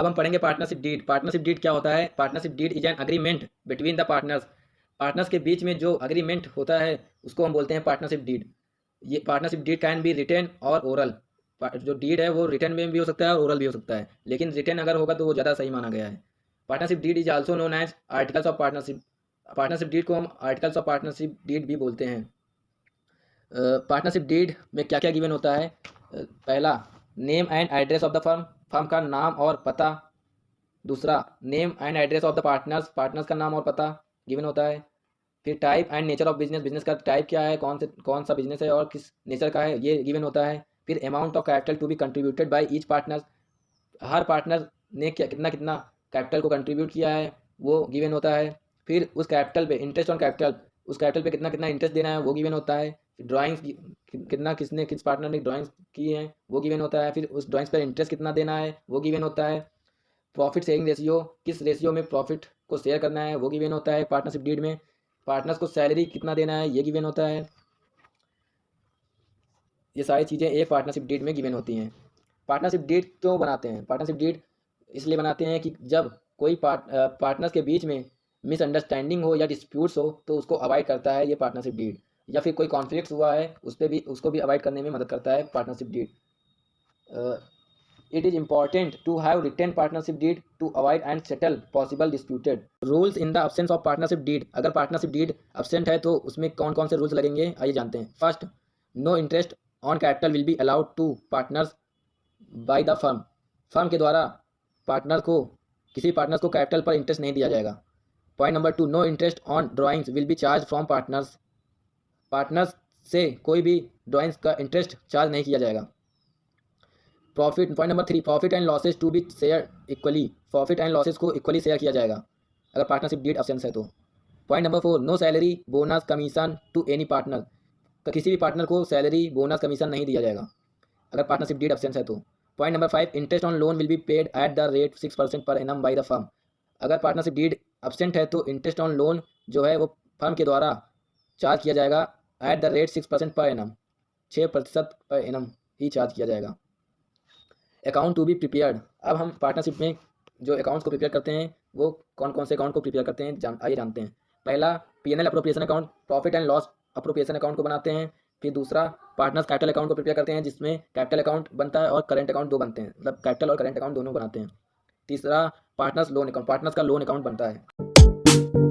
अब हम पढ़ेंगे पार्टनरशिप डीड। पार्टनरशिप डीड क्या होता है? Partnership deed is an agreement between the partners. Partners के बीच में जो अग्रीमेंट होता है उसको हम बोलते हैं पार्टनरशिप डीड। ये partnership deed can be written और ओरल। जो डीड है वो रिटर्न में भी हो सकता है और ओरल भी हो सकता है, लेकिन रिटर्न अगर होगा तो वो ज़्यादा सही माना गया है। Partnership deed is also known as articles of partnership. Partnership deed को हम आर्टिकल्स ऑफ पार्टनरशिप डीड भी बोलते हैं। पार्टनरशिप डीड में क्या क्या गिवन होता है? पहला, name and address of the firm, firm का नाम और पता। दूसरा, name and address of the partners, partners का नाम और पता गिवन होता है। फिर type and nature of business, business का टाइप क्या है, कौन सा बिजनेस है और किस नेचर का है, ये गिवन होता है। फिर amount of capital to be contributed by each partner, हर पार्टनर ने कितना कितना कैपिटल को कंट्रीब्यूट किया है वो गिवन होता है। फिर उस कैपिटल पे इंटरेस्ट ऑन कैपिटल, उस कैपिटल पे कितना कितना इंटरेस्ट देना है वो गिवन होता है। ड्राइंग्स कितना किस पार्टनर ने ड्राइंग्स की हैं वो गिवन होता है। फिर उस ड्राइंग्स पर इंटरेस्ट कितना देना है वो गिवन होता है। प्रॉफिट शेयरिंग रेशियो, किस रेशियो में प्रॉफिट को शेयर करना है वो गिवन होता है पार्टनरशिप डीड में। पार्टनर्स को सैलरी कितना देना है ये गिवन होता है। ये सारी चीज़ें एक पार्टनरशिप डीड में गिवन होती हैं। पार्टनरशिप डीड क्यों बनाते हैं? पार्टनरशिप डीड इसलिए बनाते हैं कि जब कोई पार्टनर्स के बीच में मिसअंडरस्टैंडिंग हो या डिस्प्यूट्स हो तो उसको अवॉइड करता है ये पार्टनरशिप डीड। या फिर कोई कॉन्फ्लिक्ट हुआ है उस पर भी, उसको भी अवॉइड करने में मदद करता है partnership deed. It is important to have written partnership deed to avoid and settle possible disputed rules in the absence of partnership deed। अगर partnership deed absent है तो उसमें कौन कौन से रूल्स लगेंगे आइए जानते हैं। First, no interest on capital will be allowed to partners by the firm. Firm के द्वारा पार्टनर को, किसी पार्टनर्स को कैपिटल पर इंटरेस्ट नहीं दिया जाएगा। Point number 2, no interest on drawings will be charge from partners. Partners से कोई भी ड्राइंग्स का इंटरेस्ट चार्ज नहीं किया जाएगा। Profit, point number 3, profit and losses to be share equally. Profit and losses को इक्वली शेयर किया जाएगा अगर पार्टनरशिप डीड अब्सेंस है तो। Point number 4, no salary bonus commission to any partner. तो किसी भी पार्टनर को सैलरी बोनस कमीशन नहीं दिया जाएगा अगर पार्टनरशिप डीड अब्सेंस है तो। Point number 5, interest on loan will be paid at the rate 6% per annum bye the firm. अगर पार्टनरशिप डीड अब्सेंट है तो इंटरेस्ट ऑन लोन जो है वो फर्म के द्वारा चार्ज किया जाएगा at the rate 6% per annum, 6% per annum he charge किया जाएगा। Account to be prepared. अब हम पार्टनरशिप में जो अकाउंट्स को प्रिपेयर करते हैं वो कौन कौन से अकाउंट को प्रिपेयर करते हैं आइए जानते हैं। पहला, PNL appropriation account, profit and loss appropriation account को बनाते हैं। फिर दूसरा, पार्टनर्स कैपिटल अकाउंट को प्रिपेयर करते हैं जिसमें कैपिटल अकाउंट बनता है और करेंट अकाउंट दो बनते हैं, मतलब कैपिटल और करेंट अकाउंट दोनों बनाते हैं। तीसरा, पार्टनर्स लोन अकाउंट, पार्टनर्स का लोन अकाउंट बनता है।